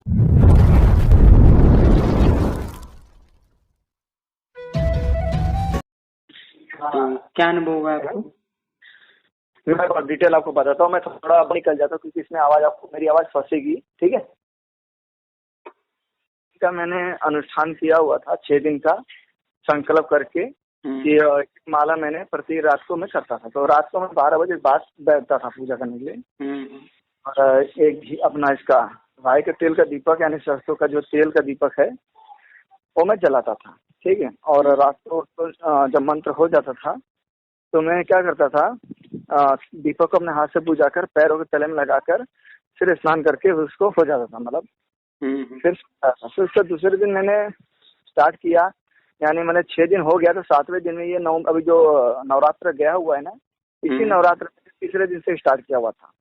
तो क्या अनुभव हुआ आपको? मैं बहुत डिटेल आपको बताता हूँ। मैं थोड़ा अब निकल जाता हूँ क्योंकि इसमें आवाज आपको मेरी आवाज फंसेगी, ठीक है। का मैंने अनुष्ठान किया हुआ था 6 दिन का संकल्प करके कि माला मैंने प्रति रात को मैं करता था। तो रात को मैं 12 बजे बाद बैठता था पूजा करने के लिए। और एक अपना इसका राई के तेल का दीपक यानी सरसों का जो तेल का दीपक है वो मैं जलाता था, ठीक है। और रात को जब मंत्र हो जाता था तो मैं क्या करता था, दीपक को अपने हाथ से बुझाकर पैरों के तले में लगाकर फिर स्नान करके उसको हो जाता था, मतलब फिर उसका दूसरे दिन मैंने स्टार्ट किया, यानी मैंने 6 दिन हो गया तो 7वें दिन में ये अभी जो नवरात्र गया हुआ है ना, इसी नवरात्र तीसरे दिन से स्टार्ट किया हुआ था।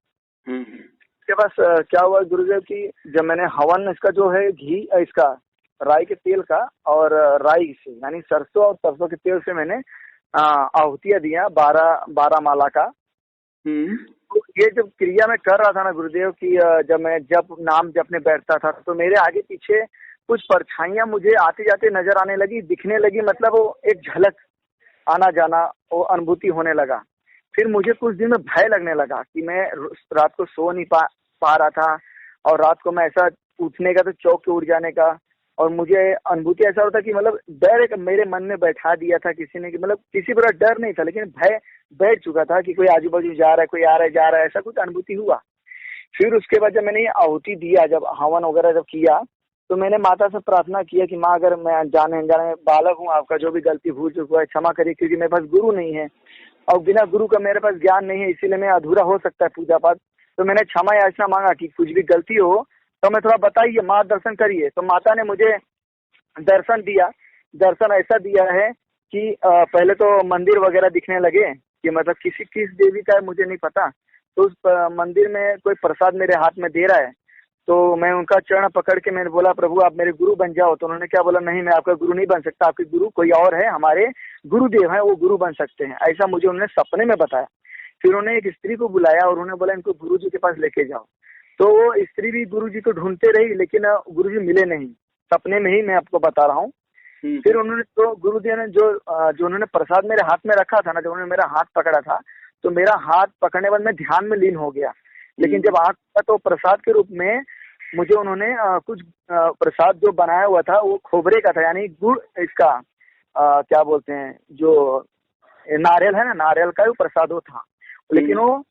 उसके बाद क्या हुआ गुरुदेव की, जब मैंने हवन इसका जो है घी इसका राई के तेल का और राई से यानी सरसों और सरसों के तेल से मैंने आहुतियां दिया 12 माला का। तो ये जब क्रिया मैं कर रहा था ना गुरुदेव की, जब मैं नाम जपने बैठता था तो मेरे आगे पीछे कुछ परछाइयां मुझे आते जाते नजर आने लगी, दिखने लगी, मतलब वो एक झलक आना जाना वो अनुभूति होने लगा। फिर मुझे कुछ दिन में भय लगने लगा कि मैं रात को सो नहीं पा रहा था, और रात को मैं ऐसा उठने का तो चौक के उठ जाने का, और मुझे अनुभूति ऐसा होता कि मतलब डर एक मेरे मन में बैठा दिया था किसी ने, कि मतलब किसी प्रकार डर नहीं था लेकिन भय बैठ चुका था कि कोई आजू बाजू जा रहा है, कोई आ रहा है जा रहा है, ऐसा कुछ अनुभूति हुआ। फिर उसके बाद जब मैंने ये आहुति दिया, जब हवन वगैरह जब किया तो मैंने माता से प्रार्थना किया कि माँ अगर मैं अनजाने बालक हूँ, आपका जो भी गलती भूल चुका है क्षमा करिए, क्योंकि मेरे पास गुरु नहीं है और बिना गुरु का मेरे पास ज्ञान नहीं है, इसीलिए मैं अधूरा हो सकता है पूजा पाठ। तो मैंने क्षमा याचना मांगा कि कुछ भी गलती हो तो मैं थोड़ा बताइए, माँ दर्शन करिए। तो माता ने मुझे दर्शन दिया। दर्शन ऐसा दिया है कि पहले तो मंदिर वगैरह दिखने लगे कि मतलब किस देवी का है मुझे नहीं पता, तो उस मंदिर में कोई प्रसाद मेरे हाथ में दे रहा है, तो मैं उनका चरण पकड़ के मैंने बोला प्रभु आप मेरे गुरु बन जाओ। तो उन्होंने क्या बोला, नहीं मैं आपका गुरु नहीं बन सकता, आपके गुरु कोई और है, हमारे गुरुदेव हैं वो गुरु बन सकते हैं, ऐसा मुझे उन्होंने सपने में बताया। फिर उन्होंने एक स्त्री को बुलाया और उन्होंने बोला इनको गुरु जी के पास लेके जाओ। तो वो स्त्री भी गुरु जी को ढूंढते रही लेकिन गुरु जी मिले नहीं, सपने में ही मैं आपको बता रहा हूँ। फिर उन्होंने तो गुरुदेव ने जो उन्होंने प्रसाद मेरे हाथ में रखा था ना, जब उन्होंने मेरा हाथ पकड़ा था तो मेरा हाथ पकड़ने के बाद मैं ध्यान में लीन हो गया। लेकिन जब आँख खुला तो प्रसाद के रूप में मुझे उन्होंने कुछ प्रसाद जो बनाया हुआ था वो खोबरे का था, यानी गुड़ इसका क्या बोलते हैं जो नारियल है ना, नारियल का वो प्रसाद वो था, लेकिन वो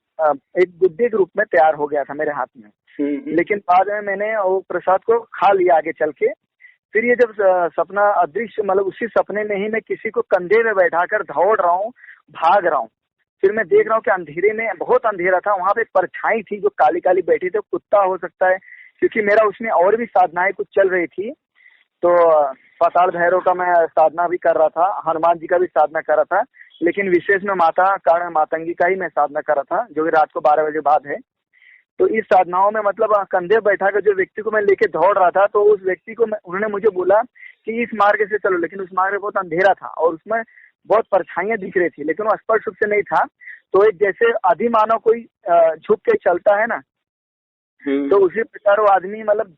एक गुड्डे के रूप में तैयार हो गया था मेरे हाथ में। लेकिन बाद में मैंने वो प्रसाद को खा लिया आगे चल के। फिर ये जब सपना अदृश्य, मतलब उसी सपने में ही मैं किसी को कंधे में बैठाकर दौड़ रहा हूँ, भाग रहा हूँ। फिर मैं देख रहा हूँ कि अंधेरे में, बहुत अंधेरा था, वहां पे परछाई थी जो काली काली बैठी थी, कुत्ता हो सकता है क्योंकि मेरा उसमें और भी साधनाएं कुछ चल रही थी। तो पाताल भैरव का मैं साधना भी कर रहा था, हनुमान जी का भी साधना कर रहा था, लेकिन विशेष में माता कारण मातंगी का ही मैं साधना कर रहा था जो कि रात को 12 बजे बाद है। तो इस साधनाओं में मतलब कंधे बैठा कर जो व्यक्ति को मैं लेके दौड़ रहा था, तो उस व्यक्ति को उन्होंने मुझे बोला कि इस मार्ग से चलो, लेकिन उस मार्ग में बहुत अंधेरा था और उसमें बहुत परछाइयां दिख रही थी लेकिन वो स्पष्ट रूप से नहीं था। तो एक जैसे अधिमानव कोई झुक के चलता है ना, तो उसी प्रकार वो आदमी मतलब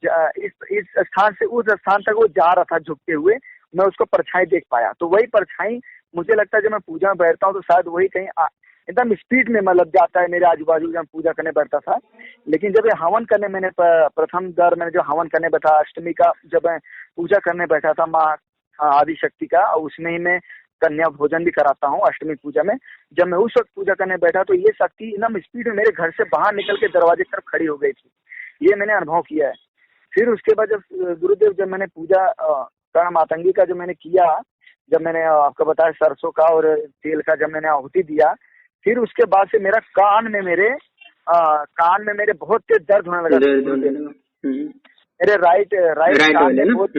इस स्थान से उस स्थान तक वो जा रहा था झुकते हुए, मैं उसको परछाई देख पाया। तो वही परछाई मुझे लगता है जब मैं पूजा में बैठता हूँ तो शायद वही कहीं एकदम स्पीड में मतलब जाता है मेरे आजू बाजू जब पूजा करने बैठता था। लेकिन जब ये हवन करने मैंने प्रथम दर मैंने जो हवन करने बैठा अष्टमी का, जब मैं पूजा करने बैठा था माँ आदि शक्ति का, उसमें ही मैं कन्या भोजन भी कराता हूँ अष्टमी पूजा में। जब मैं उस वक्त पूजा करने बैठा तो ये शक्ति एकदम स्पीड में मेरे घर से बाहर निकल के दरवाजे की तरफ खड़ी हो गई थी, ये मैंने अनुभव किया है। फिर उसके बाद जब गुरुदेव जब मैंने पूजा कर्ण मातंगी का जो मैंने किया, जब मैंने आपको बताया सरसों का और तेल का जब मैंने आहुति दिया, फिर उसके बाद से मेरा कान में मेरे बहुत तेज दर्द होने लगा। मेरे राइट कान में बहुत,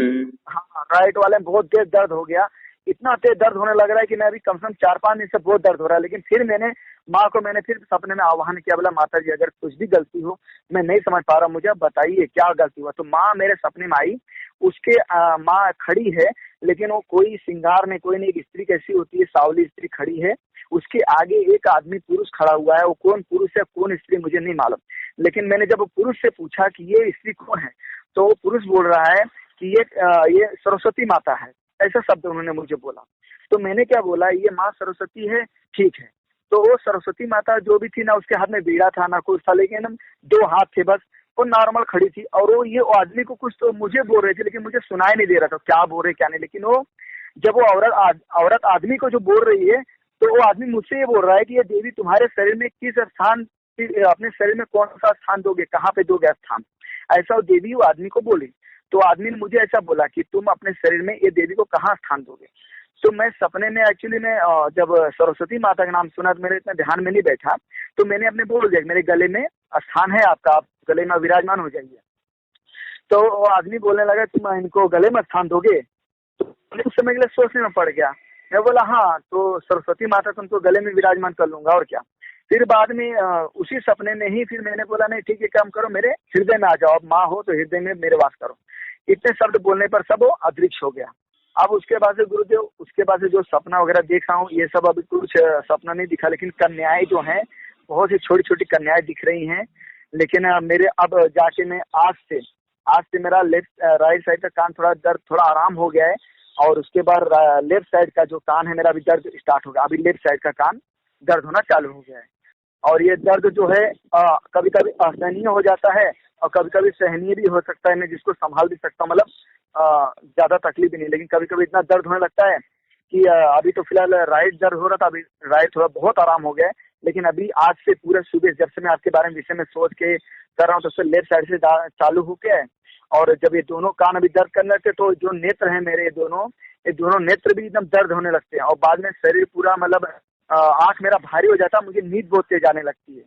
हाँ राइट वाले में बहुत तेज दर्द हो गया। इतना तेज दर्द होने लग रहा है कि मैं अभी कम से कम 4-5 दिन से बहुत दर्द हो रहा है। लेकिन फिर मैंने माँ को फिर सपने में आह्वान किया, बोला माता जी अगर कुछ भी गलती हो, मैं नहीं समझ पा रहा, मुझे बताइए क्या गलती हुआ। तो माँ मेरे सपने में आई, उसके माँ खड़ी है लेकिन वो कोई श्रृंगार नहीं, कोई नहीं, एक स्त्री कैसी होती है सावली स्त्री खड़ी है, उसके आगे एक आदमी पुरुष खड़ा हुआ है। वो कौन पुरुष है कौन स्त्री मुझे नहीं मालूम, लेकिन मैंने जब पुरुष से पूछा कि ये स्त्री कौन है तो पुरुष बोल रहा है कि ये सरस्वती माता है, ऐसा शब्द उन्होंने मुझे बोला। तो मैंने क्या बोला, ये माँ सरस्वती है, ठीक है। तो वो सरस्वती माता जो भी थी ना, उसके हाथ में बीड़ा था ना कुछ था, लेकिन 2 हाथ थे बस, वो नॉर्मल खड़ी थी। और वो ये आदमी को कुछ तो मुझे बोल रहे थे, लेकिन मुझे सुनाई नहीं दे रहा था क्या बोल रहे क्या नहीं। लेकिन वो जब वो औरत आदमी को जो बोल रही है, तो वो आदमी मुझसे ये बोल रहा है कि ये देवी तुम्हारे शरीर में किस स्थान, अपने शरीर में कौन सा स्थान दोगे, कहाँ पे दोगे स्थान, ऐसा वो देवी वो आदमी को बोली। तो आदमी ने मुझे ऐसा बोला कि तुम अपने शरीर में ये देवी को कहाँ स्थान दोगे। तो मैं सपने में एक्चुअली में जब सरस्वती माता का नाम सुना तो मेरे इतना ध्यान में नहीं बैठा, तो मैंने अपने बोल दिया मेरे गले में स्थान है आपका, आप गले में विराजमान हो जाइए। तो वो आदमी बोलने लगा तुम इनको गले में स्थान दोगे। तो उस समय के लिए सोचने में पड़ गया। मैं बोला हाँ, तो सरस्वती माता तुमको गले में विराजमान कर लूंगा और क्या। फिर बाद में उसी सपने में ही फिर मैंने बोला नहीं ठीक है, काम करो, मेरे हृदय में आ जाओ, अब माँ हो तो हृदय में मेरे वास करो। इतने शब्द बोलने पर सब वो अदृश्य हो गया। अब उसके बाद से गुरुदेव, उसके बाद से जो सपना वगैरह देख रहा हूँ, ये सब अभी कुछ सपना नहीं दिखा, लेकिन कन्याएं जो हैं बहुत ही छोटी छोटी कन्याएं दिख रही हैं। लेकिन मेरे अब जाके मैं आज से मेरा राइट साइड का कान थोड़ा दर्द थोड़ा आराम हो गया है। और उसके बाद लेफ्ट साइड का जो कान है मेरा अभी दर्द स्टार्ट हो गया। अभी लेफ्ट साइड का कान दर्द होना चालू हो गया है। और ये दर्द जो है कभी कभी असहनीय हो जाता है और कभी कभी सहनीय भी हो सकता है, मैं जिसको संभाल भी सकता हूँ, मतलब ज्यादा तकलीफ भी नहीं। लेकिन कभी कभी इतना दर्द होने लगता है कि अभी तो फिलहाल राइट दर्द हो रहा था, अभी राइट थोड़ा बहुत आराम हो गया है। लेकिन अभी आज से पूरे सुबह जब से मैं आपके बारे में विषय में सोच के कर रहा हूँ, तो उससे लेफ्ट साइड से चालू हो गया है। और जब ये दोनों कान अभी दर्द करने लगते तो जो नेत्र है मेरे, ये दोनों नेत्र भी एकदम दर्द होने लगते हैं। और बाद में शरीर पूरा मतलब आंख मेरा भारी हो जाता है, मुझे नींद बहुत तेज आने लगती है।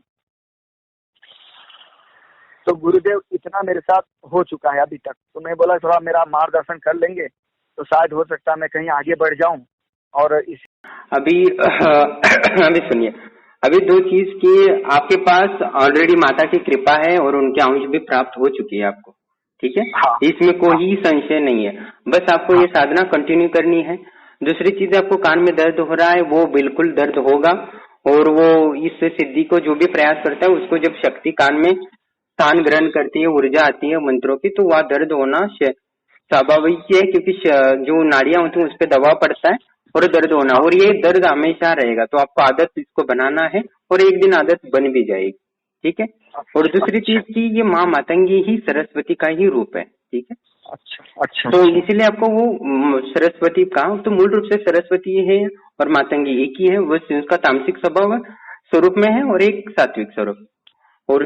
तो गुरुदेव इतना मेरे साथ हो चुका है अभी तक। तो मैं बोला थोड़ा मेरा मार्गदर्शन कर लेंगे तो शायद हो सकता है मैं कहीं आगे बढ़ जाऊं। और इस अभी अभी सुनिए, अभी 2 चीज की आपके पास ऑलरेडी माता की कृपा है और उनके अंश भी प्राप्त हो चुकी है आपको, ठीक है। हाँ, इसमें कोई संशय नहीं है, बस आपको ये साधना कंटिन्यू करनी है। दूसरी चीज, आपको कान में दर्द हो रहा है, वो बिल्कुल दर्द होगा। और वो इस सिद्धि को जो भी प्रयास करता है, उसको जब शक्ति कान में स्थान ग्रहण करती है, ऊर्जा आती है मंत्रों की, तो वह दर्द होना स्वाभाविक है, क्योंकि जो नाड़ियां होती है उस पर दबाव पड़ता है और दर्द होना, और ये दर्द हमेशा रहेगा। तो आपको आदत इसको बनाना है और एक दिन आदत बन भी जाएगी, ठीक है। और दूसरी चीज की, ये माँ मातंगी ही सरस्वती का ही रूप है, ठीक है। अच्छा। तो इसीलिए आपको वो सरस्वती का, तो मूल रूप से सरस्वती है और मातंगी एक ही है, वो उसका तामसिक स्वभाव स्वरूप में है और एक सात्विक स्वरूप। और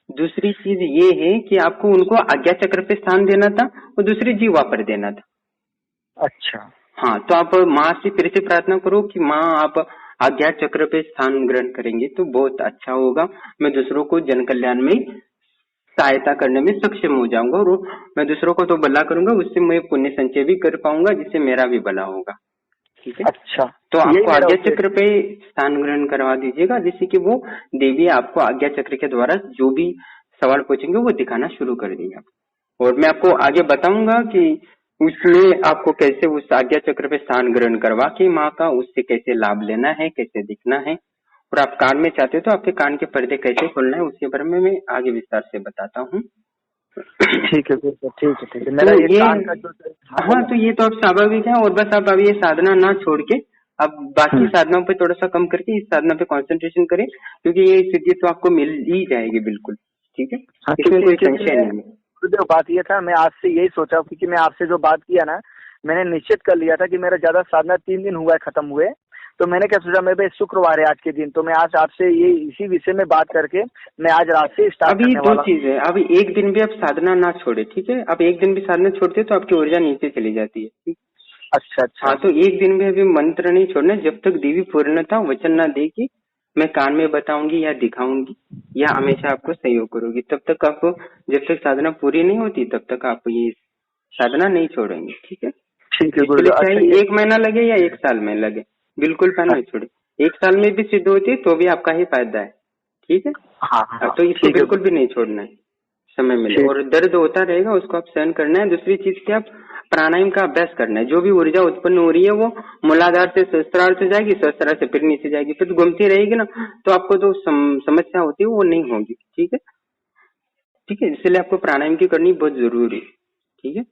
दूसरी चीज ये है कि आपको उनको आज्ञा चक्र पे स्थान देना था और दूसरी जीवा पर देना था। अच्छा, हाँ, तो आप माँ से फिर से प्रार्थना करो कि माँ आप आज्ञा चक्र पे स्थान ग्रहण करेंगे तो बहुत अच्छा होगा, मैं दूसरों को जन कल्याण में सहायता करने में सक्षम हो जाऊंगा और मैं दूसरों को तो भला करूंगा, उससे मैं पुण्य संचय भी कर पाऊंगा, जिससे मेरा भी भला होगा, ठीक है। अच्छा, तो आपको आज्ञा चक्र पे स्थान ग्रहण करवा दीजिएगा, जिससे कि वो देवी आपको आज्ञा चक्र के द्वारा जो भी सवाल पूछेंगे वो दिखाना शुरू कर देगा। और मैं आपको आगे बताऊंगा कि उसमें आपको कैसे उस आज्ञा चक्र पे स्थान ग्रहण करवा के माँ का उससे कैसे लाभ लेना है, कैसे दिखना है। और आप कान में चाहते हो तो आपके कान के पर्दे कैसे खोलना है उसके बारे में मैं आगे विस्तार से बताता हूँ। ठीक है, ठीक है। मेरा तो ये कान का जो हाँ, तो ये तो अब स्वाभाविक है। और बस आप अभी ये साधना ना छोड़ के अब बाकी साधनाओं पे थोड़ा सा कम करके इस साधना पे कंसंट्रेशन करें, क्योंकि ये स्थिति तो आपको मिल ही जाएगी बिल्कुल, ठीक है। इसमें कोई संशय नहीं है। गुरुदेव बात ये था, मैं आज से यही सोचा, क्योंकि मैं आपसे जो बात किया ना, मैंने निश्चित कर लिया था कि मेरा ज्यादा साधना 3 दिन हुआ है खत्म हुए। तो मैंने क्या सोचा, मेरे शुक्रवार है आज के दिन, तो मैं आज आपसे ये इसी विषय में बात करके मैं आज रात से स्टार्ट करने वाला। अभी 2 चीज है, अभी एक दिन भी आप साधना ना छोड़े, ठीक है। आप एक दिन भी साधना छोड़ते तो आपकी ऊर्जा नीचे चली जाती है, ठीक। अच्छा। हाँ, तो एक दिन भी अभी मंत्र नहीं छोड़ना, जब तक देवी पूर्णता वचन ना देगी मैं कान में बताऊंगी या दिखाऊंगी या हमेशा आपको सहयोग करूंगी, तब तक आपको, जब तक साधना पूरी नहीं होती तब तक आप ये साधना नहीं छोड़ेंगे, ठीक है। ठीक है, चाहे 1 महीना लगे या 1 साल में लगे, बिल्कुल नहीं छोड़े। 1 साल में भी सिद्ध होती है तो भी आपका ही फायदा है, ठीक है। हाँ, तो इसको बिल्कुल भी नहीं छोड़ना है समय मिले। और दर्द होता रहेगा उसको आप सहन करना है। दूसरी चीज की, आप प्राणायाम का अभ्यास करना है। जो भी ऊर्जा उत्पन्न हो रही है वो मूलाधार से सहस्त्रार से जाएगी, सहस्त्रार से फिर नीचे जाएगी, फिर घूमती रहेगी ना, तो आपको जो समस्या होती है वो नहीं होगी, ठीक है। ठीक है, इसलिए आपको प्राणायाम की करनी बहुत जरूरी है। ठीक है।